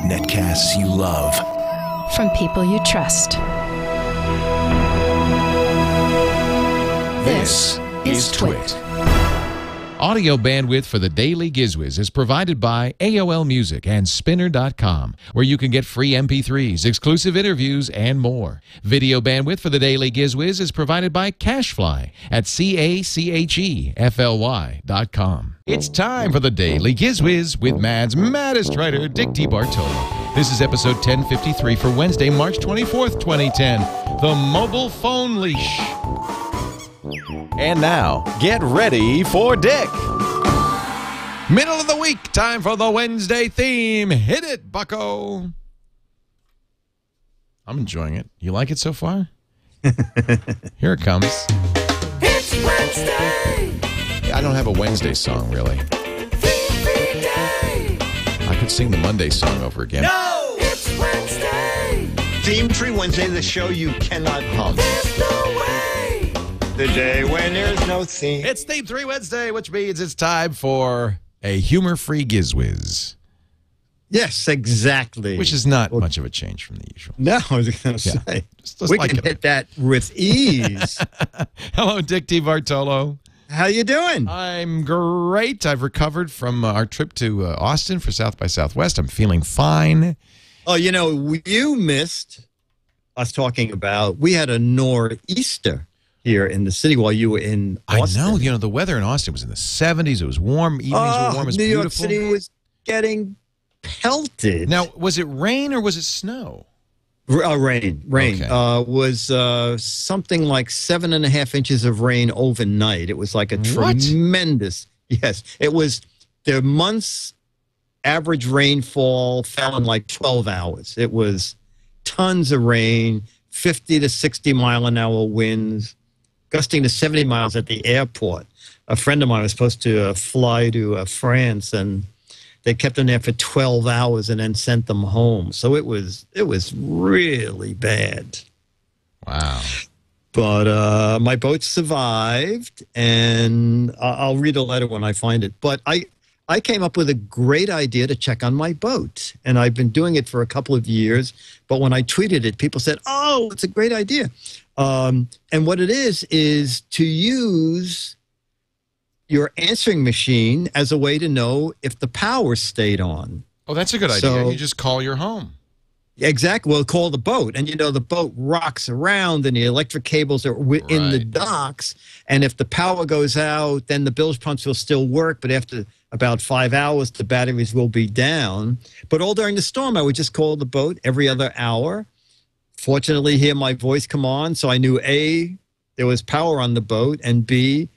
Netcasts you love. From people you trust. This is TWiT. Audio bandwidth for the Daily Giz Wiz is provided by AOL Music and Spinner.com, where you can get free MP3s, exclusive interviews, and more. Video bandwidth for the Daily Giz Wiz is provided by Cashfly at CACHEFLY.com. It's time for the Daily Giz Wiz with Mad's maddest writer, Dick T. Bartolo. This is episode 1053 for Wednesday, March 24th, 2010. The Mobile Phone Leash. And now, get ready for Dick. Middle of the week, time for the Wednesday theme. Hit it, bucko. I'm enjoying it. You like it so far? Here it comes. It's Wednesday. I don't have a Wednesday song, really. Theme day. I could sing the Monday song over again. No, it's Wednesday. Theme Tree Wednesday, the show you cannot hum. There's no way. The day when there's no theme. It's Theme 3 Wednesday, which means it's time for a humor-free GizWiz. Yes, exactly. Which is not much of a change from the usual. No, I was going to say. Just we like can hit that with ease. Hello, Dick T. Bartolo. How you doing? I'm great. I've recovered from our trip to Austin for South by Southwest. I'm feeling fine. Oh, you know, you missed us talking about, we had a nor'easter here in the city while you were in Austin. I know. You know, the weather in Austin was in the 70s. It was warm. Evenings were warm. It was New beautiful. York City was getting pelted. Now, was it rain or was it snow? Rain. Okay. Was something like 7.5 inches of rain overnight. It was like a tremendous. Yes, it was. The month's average rainfall fell in like 12 hours. It was tons of rain, 50 to 60 mile an hour winds, gusting to 70 miles at the airport. A friend of mine was supposed to fly to France, and they kept them there for 12 hours and then sent them home. So it was really bad. Wow. But my boat survived, and I'll read a letter when I find it. But I came up with a great idea to check on my boat, and I've been doing it for a couple of years. But when I tweeted it, people said, oh, it's a great idea. And what it is to use your answering machine as a way to know if the power stayed on. Oh, that's a good idea. You just call your home. Exactly. Well, call the boat. And, you know, the boat rocks around and the electric cables are in the docks. And if the power goes out, then the bilge pumps will still work. But after about 5 hours, the batteries will be down. But all during the storm, I would just call the boat every other hour. Fortunately, hear my voice come on. So I knew, A, there was power on the boat, and B,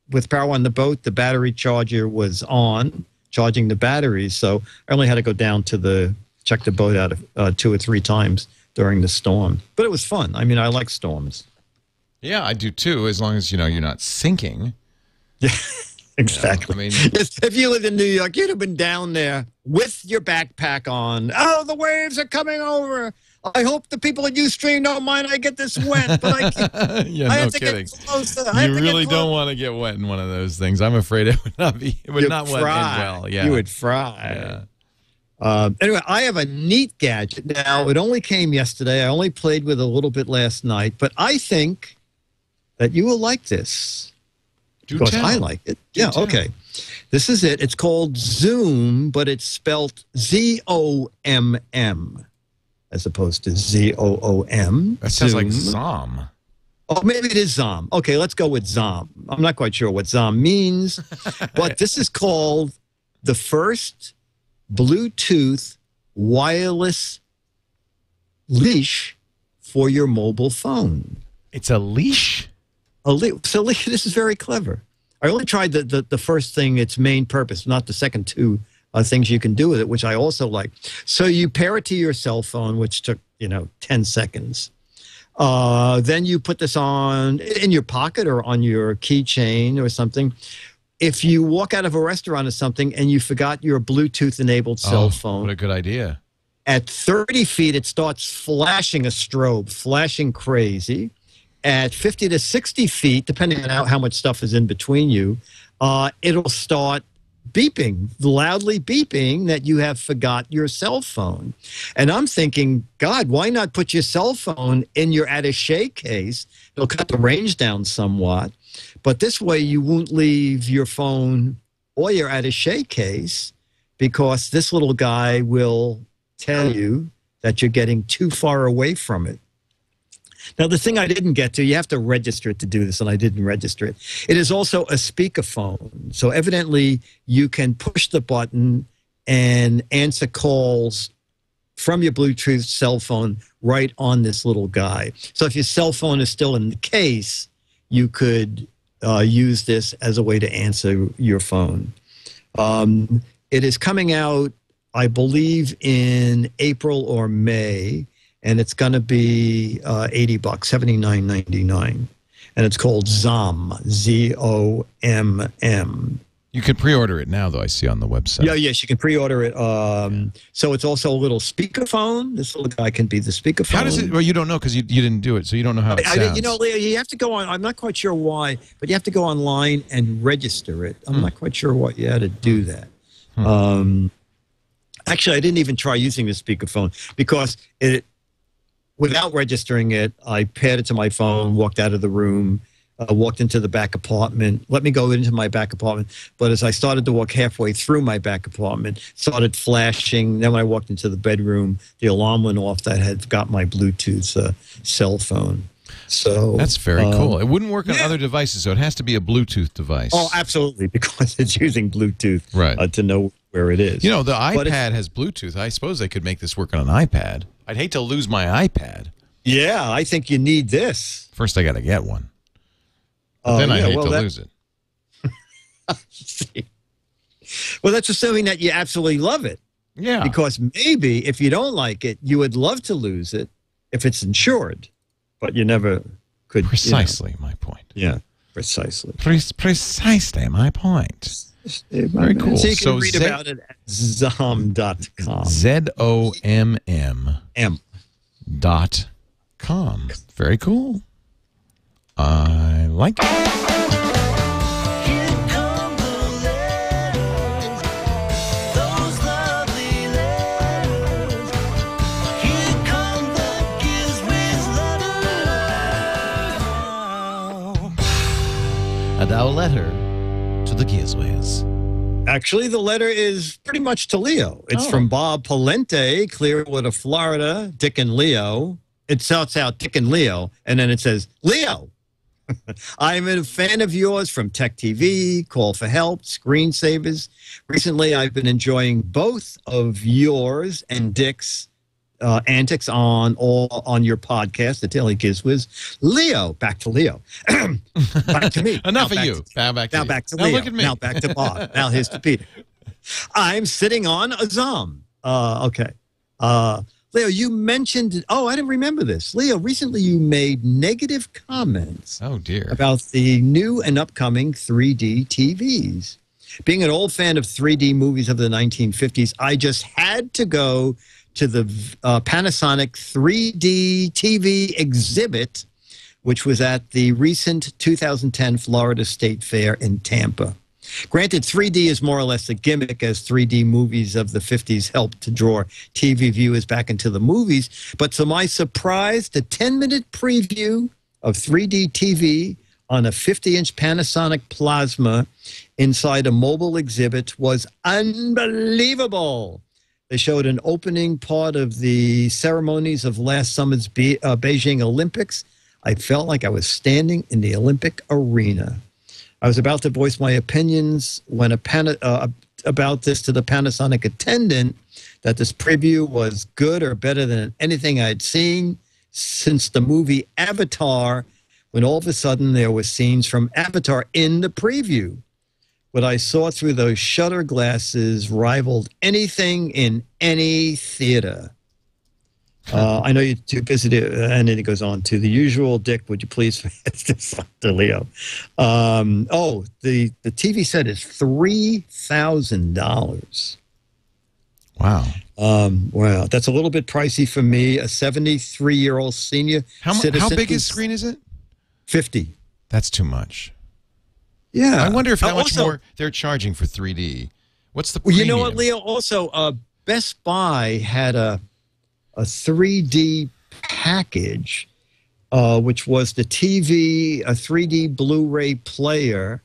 with power on the boat, the battery charger was on, charging the batteries. So I only had to go down to check the boat out 2 or 3 times during the storm. But it was fun. I mean, I like storms. Yeah, I do too, as long as, you know, you're not sinking. Yeah, exactly. You know, I mean, if you lived in New York, you'd have been down there with your backpack on. Oh, the waves are coming over. I hope the people at Ustream don't mind I get this wet, but I can't. yeah, I no have to kidding. get closer. You really don't want to get wet in one of those things. I'm afraid it would not be. It would You'd not fry. end well. Yeah, You would fry. Yeah. Anyway, I have a neat gadget. Now, it only came yesterday. I only played with it a little bit last night, but I think that you will like this. Because I like it. Yeah, okay. This is it. It's called Zomm, but it's spelled Z-O-M-M as opposed to Z-O-O-M. That sounds like Zomm. Oh, maybe it is Zomm. Okay, let's go with Zomm. I'm not quite sure what Zomm means, but this is called the first Bluetooth wireless leash for your mobile phone. It's a leash? So this is very clever. I only tried the first thing, its main purpose, not the second 2 things you can do with it, which I also like. So you pair it to your cell phone, which took, 10 seconds. Then you put this on in your pocket or on your keychain or something. If you walk out of a restaurant or something and you forgot your Bluetooth-enabled cell phone. What a good idea. At 30 feet, it starts flashing a strobe, flashing crazy. At 50 to 60 feet, depending on how much stuff is in between you, it'll start beeping, loudly beeping that you have forgot your cell phone. And I'm thinking, God, why not put your cell phone in your attaché case? It'll cut the range down somewhat. But this way you won't leave your phone or your attaché case, because this little guy will tell you that you're getting too far away from it. Now, the thing I didn't get to, you have to register it to do this, and I didn't register it. It is also a speakerphone. So evidently, you can push the button and answer calls from your Bluetooth cell phone right on this little guy. So if your cell phone is still in the case, you could use this as a way to answer your phone. It is coming out, I believe, in April or May. And it's going to be $80, $79.99, and it's called Zomm, Z-O-M-M. You can pre-order it now, though. I see on the website. Yeah, yes, you can pre-order it. So it's also a little speakerphone. This little guy can be the speakerphone. How does it? Well, you don't know because you didn't do it, so you don't know how it sounds. You know, Leo, you have to go on. I'm not quite sure why, but you have to go online and register it. I'm not quite sure why you had to do that. Actually, I didn't even try using the speakerphone because without registering it, I paired it to my phone, walked out of the room, walked into the back apartment, let me go into my back apartment. But as I started to walk halfway through my back apartment, started flashing. Then when I walked into the bedroom, the alarm went off that I had got my Bluetooth cell phone. So that's very cool. It wouldn't work on other devices, so it has to be a Bluetooth device. Oh, absolutely, because it's using Bluetooth to know where it is. You know, the iPad has Bluetooth. I suppose they could make this work on an iPad. I'd hate to lose my iPad. Yeah, I think you need this. First, I got to get one. But then I hate to lose it. Well, that's assuming that you absolutely love it. Yeah. Because maybe if you don't like it, you would love to lose it if it's insured. But you never could. Precisely my point. Yeah, precisely. Precisely my point. Very cool. So you can read about it at Zomm.com. ZOMM.com. Very cool. I like it. Here come the letters, those lovely letters. Here come the GizWiz letters. And our letter to the GizWiz. Actually, the letter is pretty much to Leo. It's from Bob Palente, Clearwater, Florida. Dick and Leo. It starts out Dick and Leo, and then it says, Leo. I'm a fan of yours from Tech TV, Call for Help, Screensavers. Recently, I've been enjoying both of yours and Dick's antics on your podcast, the Daily Giz Wiz. Leo, back to Leo. Back to me. Enough of you. Now back to Leo. Look at me. Now back to Bob. Now here's to Peter. I'm sitting on a Zomm. Okay. Leo, you mentioned, I didn't remember this. Leo, recently you made negative comments about the new and upcoming 3D TVs. Being an old fan of 3D movies of the 1950s, I just had to go to the Panasonic 3D TV exhibit, which was at the recent 2010 Florida State Fair in Tampa. Granted, 3D is more or less a gimmick, as 3D movies of the 50s helped to draw TV viewers back into the movies. But to my surprise, the 10-minute preview of 3D TV on a 50-inch Panasonic Plasma inside a mobile exhibit was unbelievable. They showed an opening part of the ceremonies of last summer's Beijing Olympics. I felt like I was standing in the Olympic arena. I was about to voice my opinions when about this to the Panasonic attendant, that this preview was good or better than anything I'd seen since the movie Avatar, when all of a sudden there were scenes from Avatar in the preview. What I saw through those shutter glasses rivaled anything in any theater. I know you're too busy to, and then it goes on to the usual. Dick, would you please this to Leo? The TV set is $3,000. Wow. Wow, that's a little bit pricey for me. A 73-year-old senior citizen. How big a screen is it? 50. That's too much. Yeah. I wonder if how much more they're charging for 3D. What's the Well, you premium? know what, Leo? Also, Best Buy had a 3D package, which was the TV, a 3D Blu-ray player,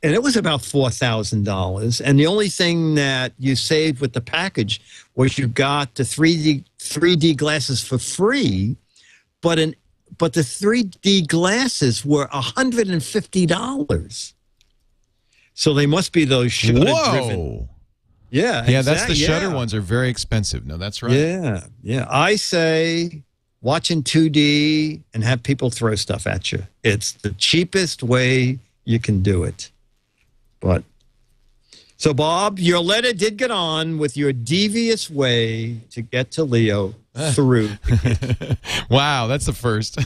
and it was about $4,000. And the only thing that you saved with the package was you got the 3D glasses for free, but the 3D glasses were $150. So they must be those shutter-driven. Whoa. Yeah, Yeah, that's the exact- shutter yeah. ones are very expensive. No, that's right. Yeah. I say watch in 2D and have people throw stuff at you. It's the cheapest way you can do it. But so, Bob, your letter did get on with your devious way to get to Leo through. Wow, that's the first.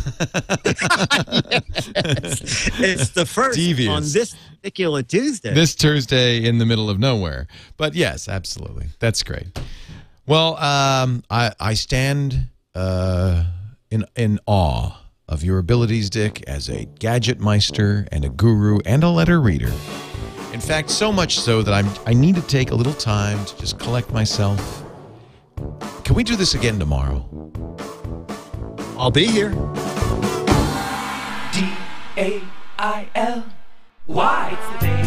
It's the first Devious. on this particular Tuesday. This Thursday in the middle of nowhere. But yes, absolutely. That's great. Well, I stand in awe of your abilities, Dick, as a gadget meister and a guru and a letter reader. In fact, so much so that I need to take a little time to just collect myself. Can we do this again tomorrow? I'll be here. DAILY. It's the